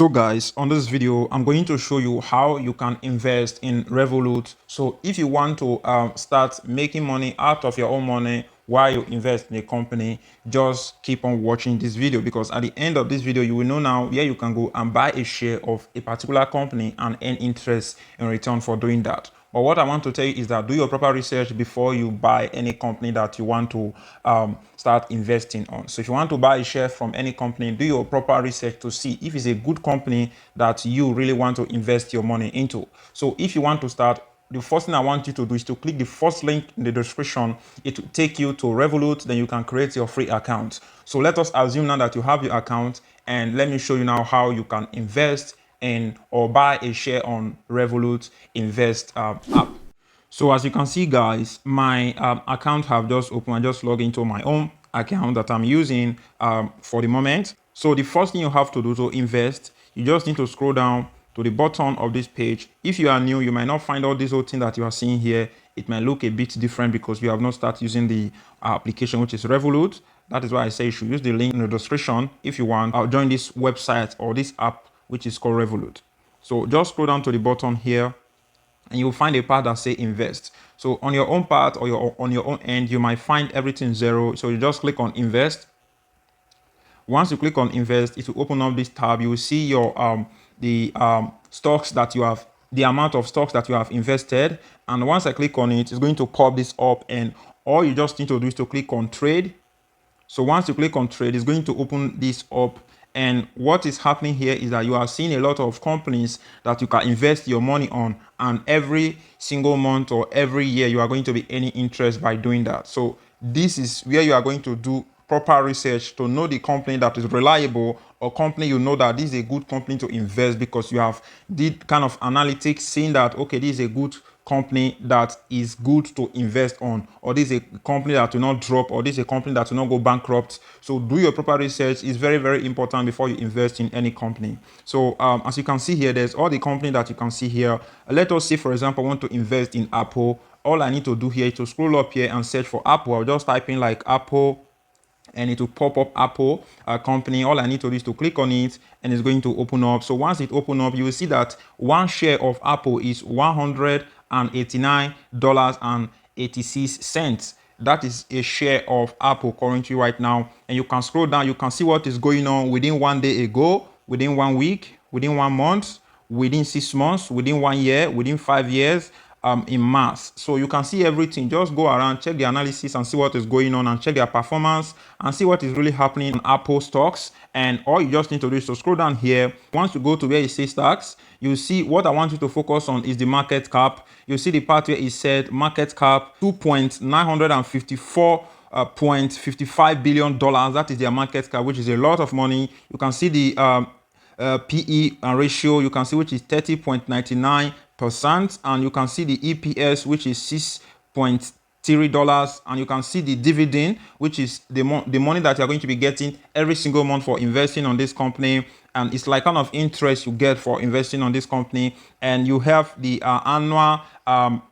So guys, on this video, I'm going to show you how you can invest in Revolut. So if you want to start making money out of your own money while you invest in a company, just keep on watching this video, because at the end of this video, you will know now where you can go and buy a share of a particular company and earn interest in return for doing that. But what I want to tell you is that do your proper research before you buy any company that you want to start investing on. So if you want to buy a share from any company, do your proper research to see if it's a good company that you really want to invest your money into. So if you want to start, the first thing I want you to do is to click the first link in the description. It will take you to Revolut. Then you can create your free account. So let us assume now that you have your account, and let me show you now how you can invest in or buy a share on Revolut Invest app. So as you can see, guys, my account have just opened. I just log into my own account that I'm using for the moment. So the first thing you have to do to invest, you just need to scroll down to the bottom of this page. If you are new, you might not find all this whole thing that you are seeing here. It might look a bit different because you have not started using the application, which is Revolut. That is why I say you should use the link in the description if you want. I'll join this website or this app, which is called Revolut. So just scroll down to the bottom here, and you'll find a part that say invest. So on your own part or on your own end, you might find everything zero. So you just click on invest. Once you click on invest, it will open up this tab. You will see your stocks that you have, the amount of stocks that you have invested. And once I click on it, it's going to pop this up, and all you just need to do is to click on trade. So once you click on trade, it's going to open this up. And what is happening here is that you are seeing a lot of companies that you can invest your money on, and every single month or every year you are going to be earning interest by doing that. So this is where you are going to do proper research to know the company that is reliable, or company you know that this is a good company to invest because you have did kind of analytics seeing that, okay, this is a good company that is good to invest on, or this is a company that will not drop, or this is a company that will not go bankrupt. So do your proper research. Is very, very important before you invest in any company. So as you can see here, there's all the company that you can see here. Let us say, for example, I want to invest in Apple. All I need to do here is to scroll up here and search for Apple. I'll just type in like Apple, and it will pop up Apple company. All I need to do is to click on it, and it's going to open up. So once it open up, you will see that one share of Apple is $189.86. That is a share of Apple currently right now. And you can scroll down, you can see what is going on within 1 day ago, within 1 week, within 1 month, within 6 months, within 1 year, within 5 years, in mass. So you can see everything. Just go around, check the analysis and see what is going on, and check their performance and see what is really happening on Apple stocks. And all you just need to do is to scroll down here. Once you go to where it says stocks, you see what I want you to focus on is the market cap. You see the part where it said market cap $2.954.55 billion. That is their market cap, which is a lot of money. You can see the PE ratio, you can see, which is 30.99%, and you can see the EPS, which is $6.3, and you can see the dividend, which is the money that you're going to be getting every single month for investing on this company. And it's like kind of interest you get for investing on this company. And you have the annual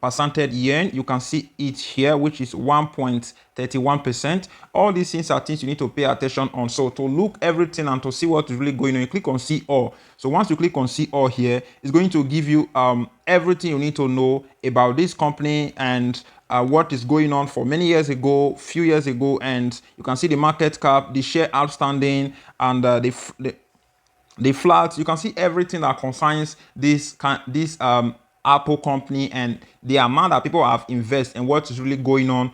percentage yen. You can see it here, which is 1.31%. All these things are things you need to pay attention on. So to look everything and to see what is really going on, you click on see all. So once you click on see all here, it's going to give you everything you need to know about this company and what is going on for many years ago, few years ago. And you can see the market cap, the share outstanding, and the flat. You can see everything that concerns this Apple company, and the amount that people have invested and what is really going on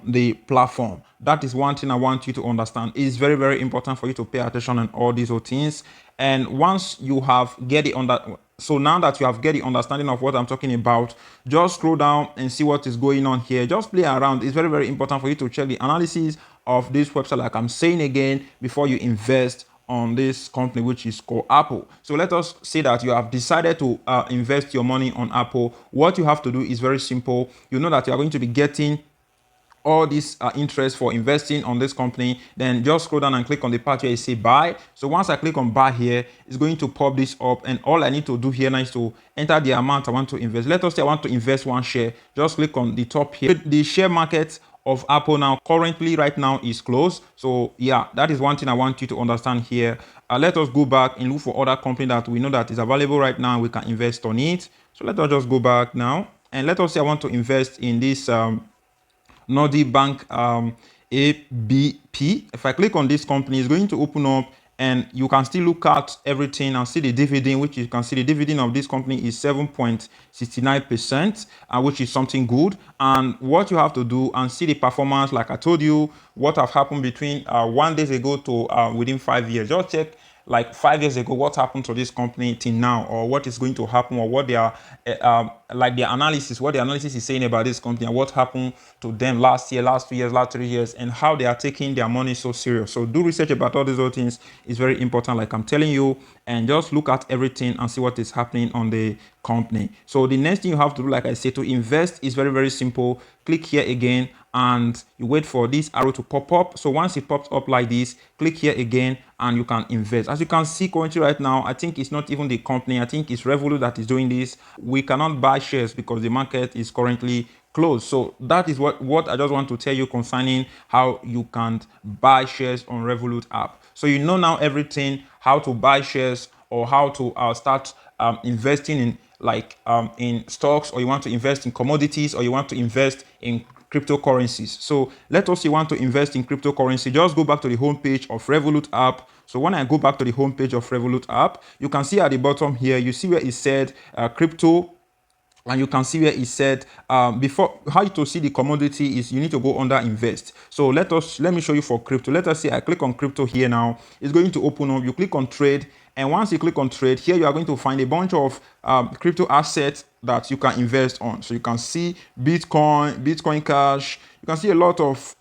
the platform. That is one thing I want you to understand. It's very, very important for you to pay attention on all these things. And once you have get it on that, so now that you have get the understanding of what I'm talking about, just scroll down and see what is going on here. Just play around. It's very, very important for you to check the analysis of this website, like I'm saying again, before you invest on this company, which is called Apple. So let us say that you have decided to invest your money on Apple. What you have to do is very simple. You know that you are going to be getting all this interest for investing on this company. Then just scroll down and click on the part where you say buy. So once I click on buy here, it's going to pop this up, and all I need to do here now is to enter the amount I want to invest. Let us say I want to invest 1 share. Just click on the top here. The share market of Apple now currently right now is closed. So yeah, that is one thing I want you to understand here. Let us go back and look for other company that we know that is available right now. We can invest on it. So let us just go back now and let us say I want to invest in this Nordic Bank ABP. If I click on this company, it's going to open up and you can still look at everything and see the dividend, which you can see the dividend of this company is 7.69%, which is something good. And what you have to do and see the performance, like I told you, what have happened between 1 day ago to within 5 years. Just check like 5 years ago what happened to this company till now, or what is going to happen, or what they are like their analysis, what the analysis is saying about this company and what happened to them last year, last 2 years, last 3 years, and how they are taking their money so serious. So do research about all these other things. It's very important, like I'm telling you, and just look at everything and see what is happening on the company. So the next thing you have to do, like I said, to invest is very, very simple. Click here again and you wait for this arrow to pop up. So once it pops up like this, click here again and you can invest. As you can see currently right now, I think it's not even the company, I think it's Revolut that is doing this. We cannot buy shares because the market is currently closed. So that is what I just want to tell you concerning how you can buy shares on Revolut app. So you know now everything, how to buy shares or how to start investing in in stocks, or you want to invest in commodities, or you want to invest in cryptocurrencies. So let us say you want to invest in cryptocurrency. Just go back to the homepage of Revolut app. So when I go back to the homepage of Revolut app, you can see at the bottom here, you see where it said crypto, and you can see where it said before, how to see the commodity is you need to go under invest. So let me show you for crypto. Let us say I click on crypto here now. It's going to open up. You click on trade, and once you click on trade here, you are going to find a bunch of crypto assets that you can invest on. So you can see Bitcoin Cash. You can see a lot of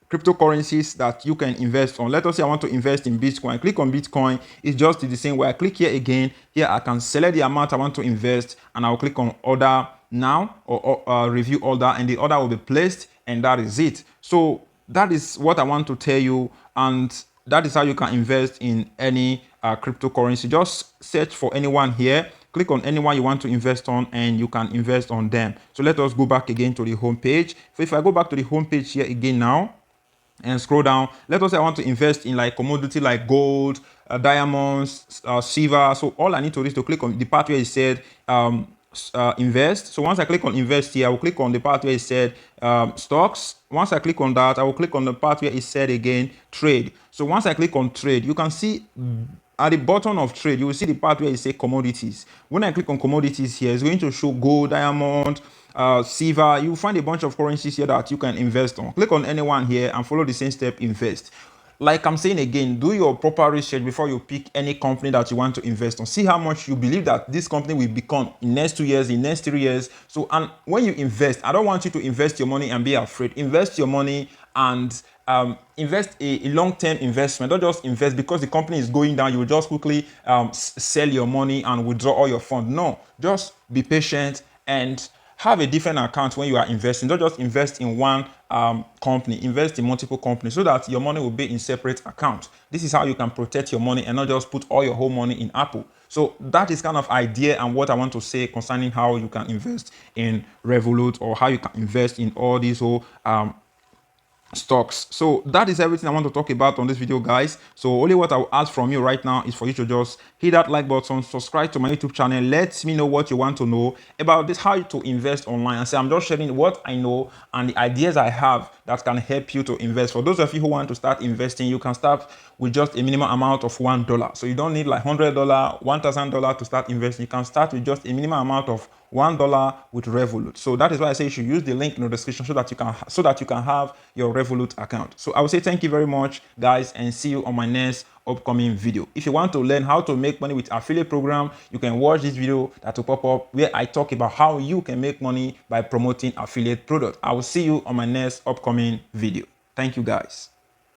cryptocurrencies that you can invest on. Let us say I want to invest in Bitcoin. Click on Bitcoin. It's just the same way. I click here again. Here I can select the amount I want to invest, and I'll click on order now, or review order, and the order will be placed, and that is it. So that is what I want to tell you, and that is how you can invest in any cryptocurrency. Just search for anyone here. Click on anyone you want to invest on, and you can invest on them. So let us go back again to the home page. So if I go back to the home page here again now and scroll down, let us say I want to invest in like commodity like gold, diamonds, silver. So all I need to do is to click on the part where it said invest. So once I click on invest here, I will click on the part where it said stocks. Once I click on that, I will click on the part where it said again trade. So once I click on trade, you can see at the bottom of trade, you will see the part where it says commodities. When I click on commodities here, it's going to show gold, diamond, silver. You will find a bunch of currencies here that you can invest on. Click on anyone here and follow the same step, invest. Like I'm saying again, do your proper research before you pick any company that you want to invest on. See how much you believe that this company will become in next 2 years, in next 3 years. So, and when you invest, I don't want you to invest your money and be afraid. Invest your money and invest a long-term investment. Don't just invest because the company is going down. You will just quickly sell your money and withdraw all your funds. No, just be patient and have a different account when you are investing. Don't just invest in one company. Invest in multiple companies so that your money will be in separate accounts. This is how you can protect your money and not just put all your whole money in Apple. So that is kind of idea and what I want to say concerning how you can invest in Revolut, or how you can invest in all these whole stocks. So that is everything I want to talk about on this video, guys. So only what I will ask from you right now is for you to just hit that like button, subscribe to my YouTube channel. Let me know what you want to know about this, how to invest online. And say I'm just sharing what I know and the ideas I have that can help you to invest. For those of you who want to start investing, you can start with just a minimum amount of $1. So you don't need like $100, $1,000 to start investing. You can start with just a minimum amount of $1 with Revolut. So that is why I say you should use the link in the description so that you can have your Revolut account. So I will say thank you very much, guys, and see you on my next upcoming video. If you want to learn how to make money with affiliate program, you can watch this video that will pop up where I talk about how you can make money by promoting affiliate product. I will see you on my next upcoming video. Thank you, guys.